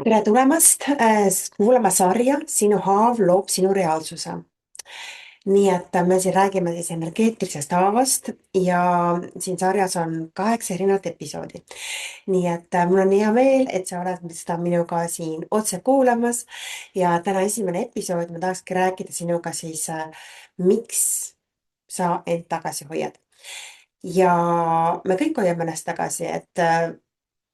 tere tulemast kuulama sarja Sinu haav loob sinu reaalsuse. Nii et me siin räägime siis energeetilisest haavast ja siin sarjas on 8 erinevat episoodi. Nii et mul on hea meel, et sa oled seda minuga siin otse kuulamas ja täna esimene episood, ma tahakski rääkida sinuga siis, miks sa end tagasi hoiad. Ja me kõik hoiame ennast tagasi, et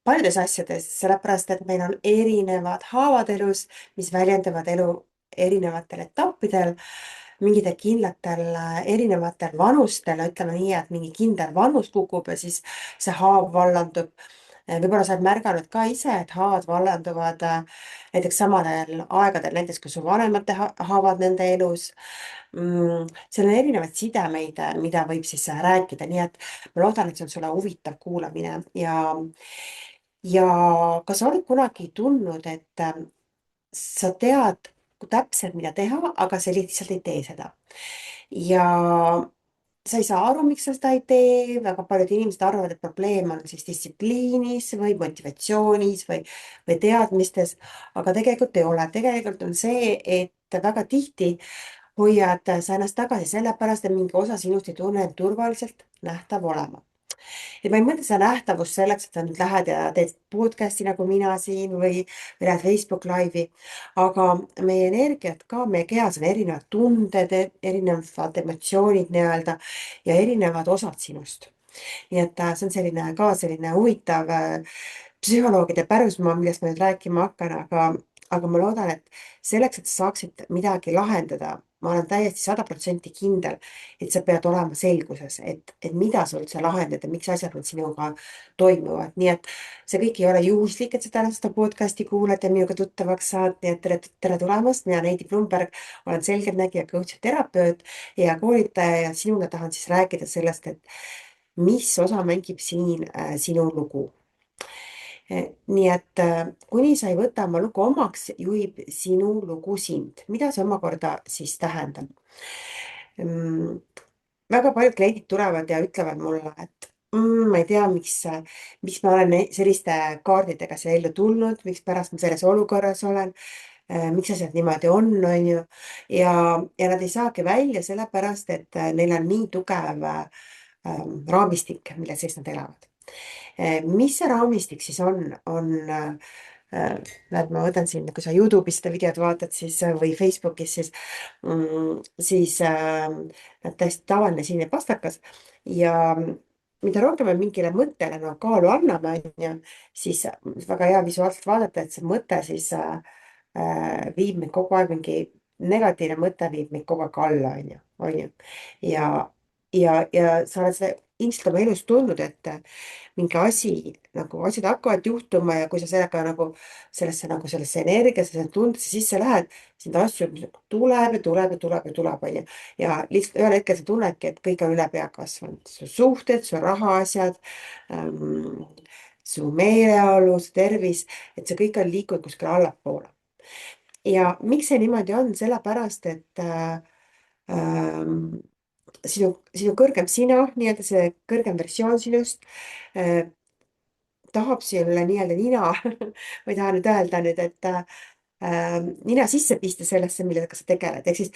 paljudes asjades, sellepärast et meil on erinevad haavad elus, mis väljenduvad elu erinevatel etappidel, mingitel kindlatel erinevatel vanustel, ütleme nii, et mingi kindel vanus kukub ja siis see haav vallandub. Võib-olla sa oled märganud ka ise, et haavad vallanduvad näiteks samadel aegadel, näiteks kui su vanemate haavad nende elus. Seal on erinevaid sidemeid, mida võib siis rääkida, nii et ma loodan, et see on sulle huvitav kuulamine ja kas sa oled kunagi tundnud, et sa tead täpselt, mida teha, aga sa lihtsalt ei tee seda. Ja sa ei saa aru, miks sa seda ei tee, väga paljud inimesed arvavad, et probleem on siis distsipliinis või motivatsioonis või teadmistes, aga tegelikult ei ole. Tegelikult on see, et väga tihti hoiad sa ennast tagasi sellepärast, et mingi osa sinust ei tunne end turvaliselt nähtav olema. Et ma ei mõtle seda nähtavust selleks, et sa nüüd lähed ja teed podcast'i nagu mina siin või lähed Facebook Live'i, aga meie energiat ka, meie kehas on erinevad tunded, erinevad emotsioonid nii-öelda ja erinevad osad sinust. Nii et see on selline huvitav psühholoogide pärusmaa, millest ma nüüd rääkima hakkan, aga ma loodan, et selleks, et sa saaksid midagi lahendada, ma olen täiesti 100% kindel, et sa pead olema selguses, et mida sa üldse lahendad ja miks asjad nüüd sinuga toimuvad. Nii et see kõik ei ole juhuslik, et sa täna seda podcast'i kuulad ja minuga tuttavaks saad. Nii et tere tulemast, mina Neidi Blumberg, olen selgeltnägija, coach ja terapeut ja koolitaja ja sinuga tahan siis rääkida sellest, et mis osa mängib siin sinu lugu. Nii et kuni sa ei võta oma lugu omaks, juhib sinu lugu sind. Mida see omakorda siis tähendab? Väga paljud kliendid tulevad ja ütlevad mulle, et ma ei tea, miks ma olen selliste kaardidega siia ellu tulnud, mikspärast ma selles olukorras olen, miks asjad niimoodi on ju. Ja nad ei saagi välja sellepärast, et neil on nii tugev raamistik, mille sees nad elavad. Mis see raamistik siis on, näed, ma võtan siin, kui sa Youtube'is seda videot vaatad, siis või Facebookis, siis täiesti tavaline sinine pastakas ja mida rohkem me mingile mõttele kaalu anname, on ju, siis väga hea visuaalselt vaadata, et see mõte siis viib meid kogu aeg negatiivne mõte viib meid kogu aeg alla, on ju. Ja, ja sa oled seda ilmselt oma elus tundnud, et mingi asjad hakkavad juhtuma ja kui sa sellega sellesse energiasse, tundesse sisse lähed, siis neid asju tuleb ja tuleb ja tuleb ja tuleb, on ju. Ja lihtsalt ühel hetkel sa tunnedki, et kõik on üle pea kasvanud. Su suhted, su rahaasjad, su meeleolu, su tervis, et see kõik on liikunud kuskile allapoole. Ja miks see niimoodi on? Sellepärast, et sinu kõrgem sina, nii-öelda see kõrgem versioon sinust tahab sulle nii-öelda nina ma ei taha nüüd öelda nüüd, et nina sisse pista sellesse, millega sa tegeled. Ehk siis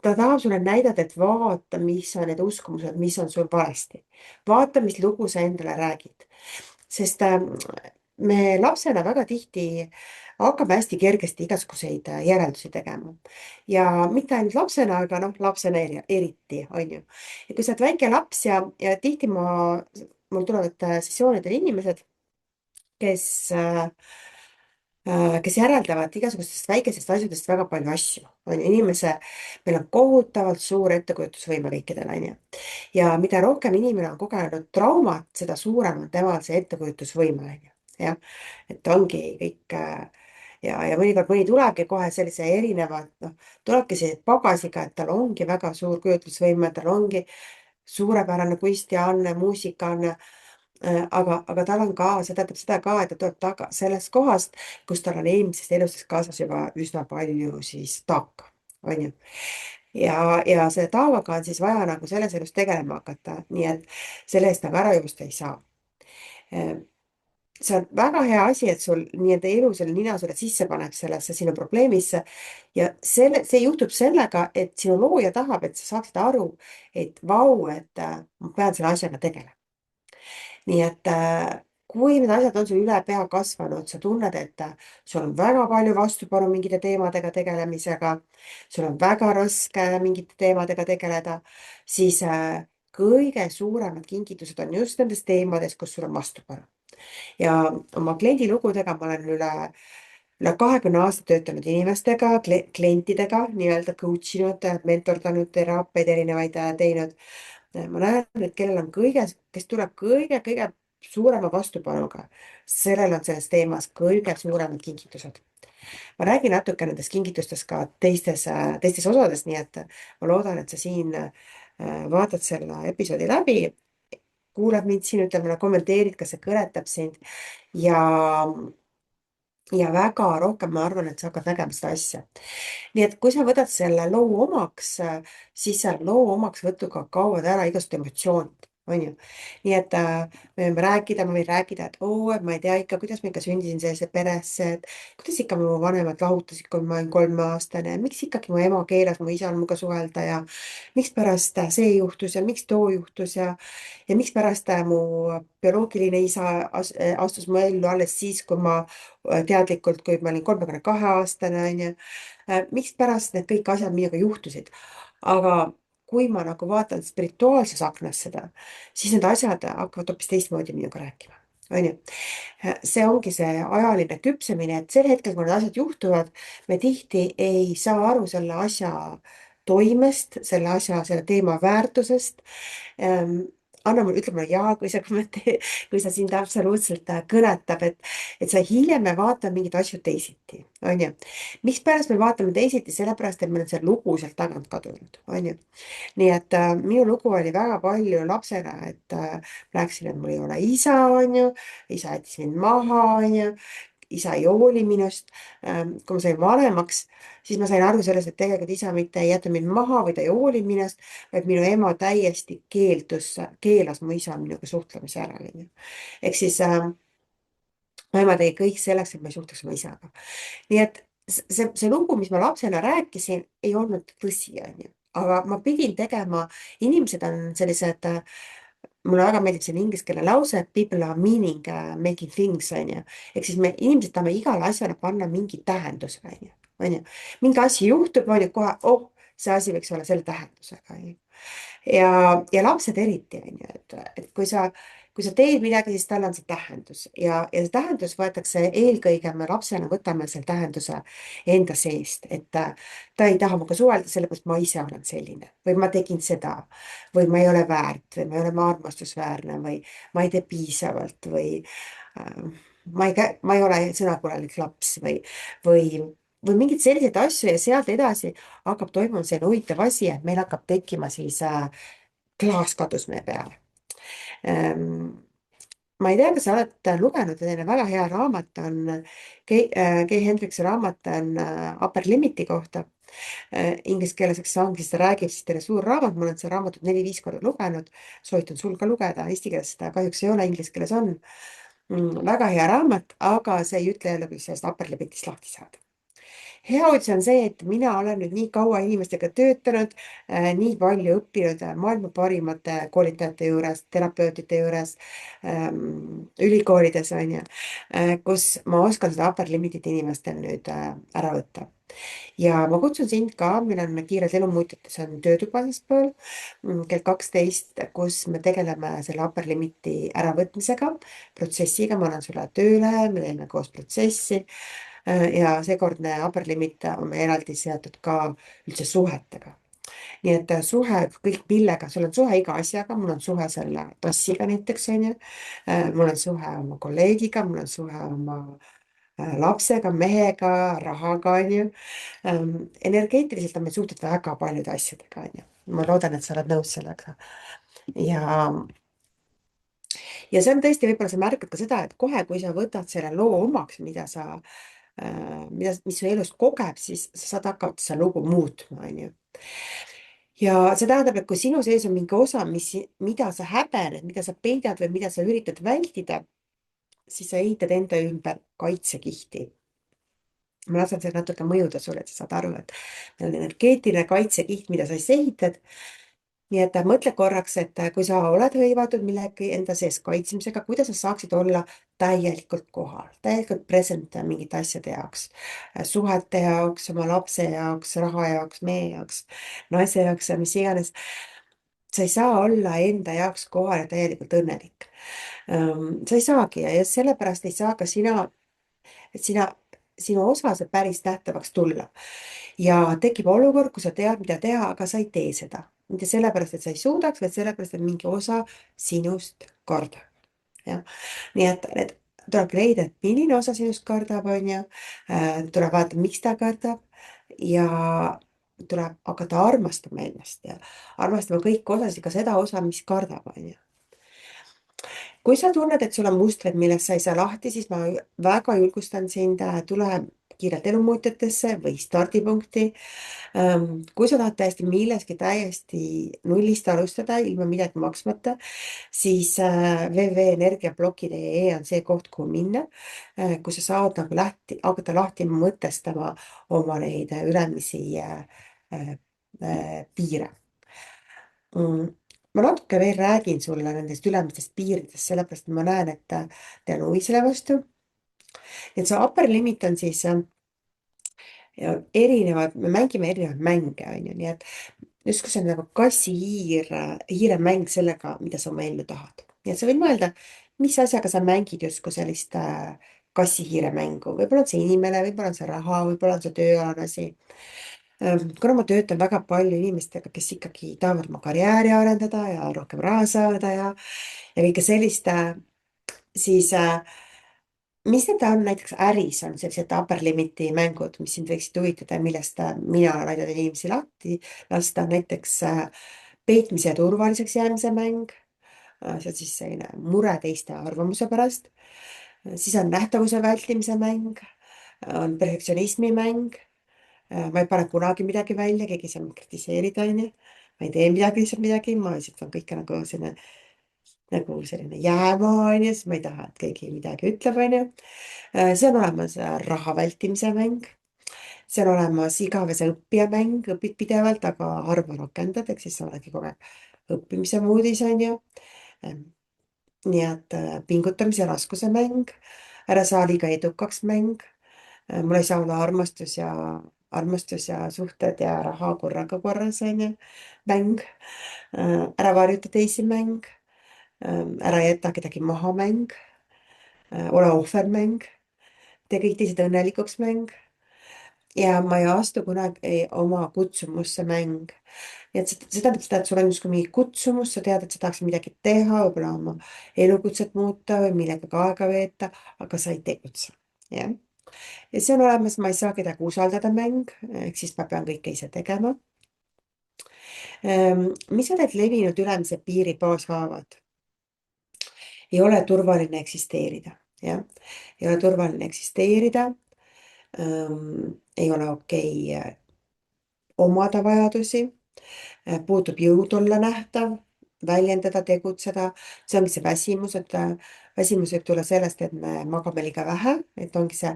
ta tahab sulle näidata, et vaata, mis on need uskumused, mis on sul valesti. Vaata, mis lugu sa endale räägid. Sest me lapsena väga tihti hakkame hästi kergesti igasuguseid järeldusi tegema. Ja mitte ainult lapsena, aga lapsena eriti, on ju. Ja kui sa oled väike laps ja tihti mul tulevad sessioonidel inimesed, kes kes järeldavad igasugustest väikesest asjadest väga palju asju, on ju, meil on kohutavalt suur ettekujutusvõime kõikidel, on ju. Ja mida rohkem inimene on kogenud traumat, seda suurem on temal see ettekujutusvõime, on ju. Jah, et ongi kõik ja mõnikord mõni tulebki kohe sellise erinevad, tulebki sellise pagasiga, et tal ongi väga suur kujutlusvõime, tal ongi suurepärane kunstianne, muusikaanne. Aga tal on ka, see tähendab seda ka, et ta tuleb sellest kohast, kus tal on eelmisest elust kaasas juba üsna palju siis taaka, on ju. Ja selle taavaga on siis vaja selles elus tegelema hakata, nii et selle eest ära joosta ei saa. see on väga hea asi, et sul nii-öelda elu selle ninasuled sisse paneb sellesse sinu probleemisse. Ja see juhtub sellega, et sinu looja tahab, et sa saaksid aru, et vau, et ma pean selle asjaga tegelema. Nii et kui need asjad on sul üle pea kasvanud, sa tunned, et sul on väga palju vastupanu mingite teemadega tegelemisega, sul on väga raske mingite teemadega tegeleda, siis kõige suuremad kingitused on just nendes teemades, kus sul on vastupanu. Ja oma kliendilugudega ma olen üle 20 aasta töötanud inimestega, klientidega nii-öelda coach inud, mentordanud, teraapiaid erinevaid teinud. Ma näen, et kellel on kes tuleb kõige suurema vastupanuga, sellel on selles teemas kõige suuremad kingitused. Ma räägin natuke nendest kingitustest ka teistes osades, nii et ma loodan, et sa siin vaatad selle episoodi läbi, kuulad mind siin, ütleme, kommenteerid, kas see kõnetab sind ja, ja väga rohkem ma arvan, et sa hakkad nägema seda asja. Nii et kui sa võtad selle loo omaks, siis selle loo omaksvõtuga kaovad ära igasugused emotsioonid, on ju. Nii et ma võin rääkida, et oo, et ma ei tea ikka, kuidas ma ikka sündisin sellisesse peresse, et kuidas ikka mu vanemad lahutasid, kui ma olin 3-aastane, miks ikkagi mu ema keelas mu isal minuga suhelda ja mikspärast see juhtus ja miks too juhtus ja mikspärast mu bioloogiline isa astus mu ellu alles siis, kui ma teadlikult, kui ma olin 32-aastane, on ju. Mikspärast need kõik asjad minuga juhtusid. Aga kui ma nagu vaatan spirituaalses aknas seda, siis need asjad hakkavad hoopis teistmoodi minuga rääkima, on ju. See ongi see ajaline küpsemine, et sel hetkel, kui need asjad juhtuvad, me tihti ei saa aru selle asja toimest, selle teema väärtusest. Ütle mulle jaa, kui kui see sind absoluutselt kõnetab, et sa hiljem me vaatame mingeid asju teisiti, on ju. Mispärast me vaatame teisiti, sellepärast, et meil on see lugu sealt tagant kadunud, on ju. Nii et minu lugu oli väga palju lapsena, et rääkisin, et mul ei ole isa, on ju, isa jättis mind maha, on ju, isa ei hooli minust. Kui ma sain vanemaks, siis ma sain aru sellest, et tegelikult isa mitte ei jäta mind maha või ta ei hooli minust, vaid minu ema täiesti keelas mu isa minuga suhtlemise ära, onju. Ehk siis mu ema tegi kõik selleks, et ma ei suhtleks oma isaga. Nii et see lugu, mis ma lapsena rääkisin, ei olnud tõsi, onju. Aga ma pidin tegema, inimesed on sellised mulle väga meeldib selline ingliskeelne lause, et people are meaning making things, on ju. Ehk siis me inimesed tahame igale asjale panna mingi tähenduse, on ju, on ju. mingi asi juhtub, on ju, kohe, oh, see asi võiks olla selle tähendusega, on ju. Ja lapsed eriti, on ju, et kui sa teed midagi, siis tal on see tähendus ja see tähendus võetakse eelkõige, me lapsena võtame selle tähenduse enda seest, et ta ei taha minuga suhelda, sellepärast ma ise olen selline või ma tegin seda või ma ei ole väärt või ma ei ole armastusväärne või ma ei tee piisavalt või ma ei ole sõnakuulelik laps või mingeid selliseid asju ja sealt edasi hakkab toimuma selline huvitav asi, et meil hakkab tekkima siis klaas kadus meie peale. Ma ei tea, kas sa oled lugenud, selline väga hea raamat on, Kay Hendricksi raamat on Upper Limiti kohta. Inglise keeles, eks anglist ta räägib, siis teile suur raamat, ma olen seda raamatut 4-5 korda lugenud, soovitan sul ka lugeda, eesti keeles seda kahjuks ei ole, inglise keeles on. Väga hea raamat, aga see ei ütle jälle, kuidas sellest Upper Limitist lahti saada. Hea uudis on see, et mina olen nüüd nii kaua inimestega töötanud, nii palju õppinud maailma parimate koolitajate juures, terapeutide juures, ülikoolides on ju, kus ma oskan seda upper limit'it inimestel nüüd ära võtta. Ja ma kutsun sind ka, meil on kiired elumuutjad, see on töötuba esmaspäeval kell 12, kus me tegeleme selle upper limit'i äravõtmisega, protsessiga, ma annan sulle tööle, me teeme koos protsessi. Ja seekordne upper limit on meil eraldi seotud ka üldse suhetega. Nii et suhe kõik millega, sul on suhe iga asjaga, mul on suhe selle tassiga näiteks on ju. Mul on suhe oma kolleegiga, mul on suhe oma lapsega, mehega, rahaga on ju. Energeetiliselt on meil suhted väga paljude asjadega on ju. Ma loodan, et sa oled nõus sellega. ja ja see on tõesti, võib-olla sa märkad ka seda, et kohe, kui sa võtad selle loo omaks, mis su elust kogeb, siis sa saad hakata seda lugu muutma, on ju. Ja see tähendab, et kui sinu sees on mingi osa, mida sa häbened, mida sa peidad või mida sa üritad vältida, siis sa ehitad enda ümber kaitsekihti. Ma lasen selle natuke mõjuda sulle, et sa saad aru, et meil on energeetiline kaitsekiht, mida sa siis ehitad. nii et mõtle korraks, et kui sa oled hõivatud millegi enda sees kaitsmisega, kuidas sa saaksid olla täielikult kohal, täielikult present mingite asjade jaoks, suhete jaoks, oma lapse jaoks, raha jaoks, mehe jaoks, naise jaoks ja mis iganes. sa ei saa olla enda jaoks kohal ja täielikult õnnelik. sa ei saagi ja just sellepärast ei saa ka sina, et sinu osa saab päris nähtavaks tulla. ja tekib olukord, kus sa tead, mida teha, aga sa ei tee seda. mitte sellepärast, et sa ei suudaks, vaid sellepärast, et mingi osa sinust kardab. jah, nii et need tuleb leida, et milline osa sinust kardab, on ju. tuleb vaadata, miks ta kardab ja tuleb hakata armastama ennast ja armastama kõiki osasid, ka seda osa, mis kardab, on ju. kui sa tunned, et sul on mustrid, millest sa ei saa lahti, siis ma väga julgustan sind, tule kiirelt elumuutjatesse või stardipunkti. kui sa tahad täiesti milleski täiesti nullist alustada, ilma midagi maksmata, siis www.energiablokid.ee on see koht, kuhu minna, kus sa saad nagu hakata lahti mõtestama oma neid ülemisi piire. ma natuke veel räägin sulle nendest ülemistest piiridest, sellepärast et ma näen, et teil on huvi selle vastu. et see upper limit on siis ja erinevad, me mängime erinevaid mänge, on ju, nii et justkui see on nagu hiire mäng sellega, mida sa oma ellu tahad. nii et sa võid mõelda, mis asjaga sa mängid justkui sellist kassi-hiire mängu, võib-olla on see inimene, võib-olla on see raha, võib-olla on see tööalane asi. kuna ma töötan väga palju inimestega, kes ikkagi tahavad oma karjääri arendada ja rohkem raha saada ja kõike sellist, siis mis need on näiteks äris, on sellised upper limit'i mängud, mis sind võiksid huvitada ja millest mina olen aidanud inimesi lahti lasta, näiteks peitmise ja turvaliseks jäämise mäng. see on siis selline mure teiste arvamuse pärast. siis on nähtavuse vältimise mäng, on perfektsionismi mäng. ma ei pane kunagi midagi välja, keegi ei saa mind kritiseerida, onju. ma ei tee midagi, lihtsalt midagi, ma lihtsalt on kõike nagu selline jäämaa, onju, siis ma ei taha, et keegi midagi ütleb, onju. see on olemas raha vältimise mäng. see on olemas igavese õppija mäng, õpid pidevalt, aga harva rakendad, ehk siis sa oledki kogu aeg õppimise moodis, onju. nii et pingutamise ja raskuse mäng, ära saa liiga edukaks mäng. mul ei saa olla armastus ja suhted ja raha korraga korras, onju. mäng, ära varjuta teisi mäng, ära jäta kedagi maha mäng, ole ohvermäng, tee kõik teised õnnelikuks mäng. ja ma ei astu kunagi oma kutsumusse mäng. nii et see tähendab seda, et sul on justkui mingi kutsumus, sa tead, et sa tahaksid midagi teha, võib-olla oma elukutset muuta või millegagi aega veeta, aga sa ei tegutse. jah. ja see on olemas, ma ei saa kedagi usaldada mäng, ehk siis ma pean kõike ise tegema. mis on need levinud ülemise piiri baashaavad? ei ole turvaline eksisteerida, jah. ei ole turvaline eksisteerida. ei ole okei omada vajadusi, puudub jõud olla nähtav, väljendada, tegutseda. see ongi see väsimus, et väsimus võib tulla sellest, et me magame liiga vähe, et ongi see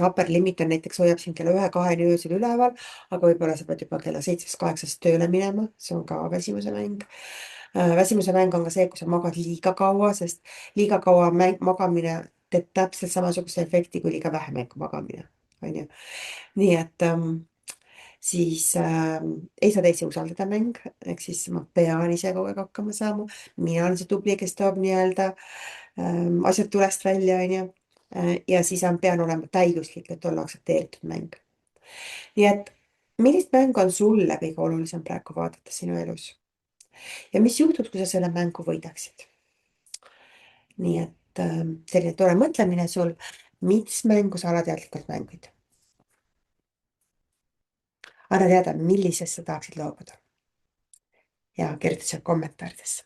upper limit on näiteks hoiab sind kella 1-2 öösel üleval, aga võib-olla sa pead juba kella 7-8 tööle minema, see on ka väsimuse mäng. väsimuse mäng on ka see, kui sa magad liiga kaua, sest liiga kaua magamine teeb täpselt samasuguse efekti kui liiga vähe magamine, on ju. nii et siis ei saa teisi usaldada mäng, ehk siis ma pean ise kogu aeg hakkama saama. mina olen see tubli, kes toob nii-öelda asjad tulest välja, onju. ja siis pean olema täiuslik, et olla aktsepteeritud mäng. nii et millist mängu on sulle kõige olulisem praegu vaadata sinu elus? ja mis juhtub, kui sa selle mängu võidaksid? nii et selline tore mõtlemine sul, mis mängu sa alateadlikult mängid? anna teada, millisest sa tahaksid loobuda ja kirjuta seal kommentaarides.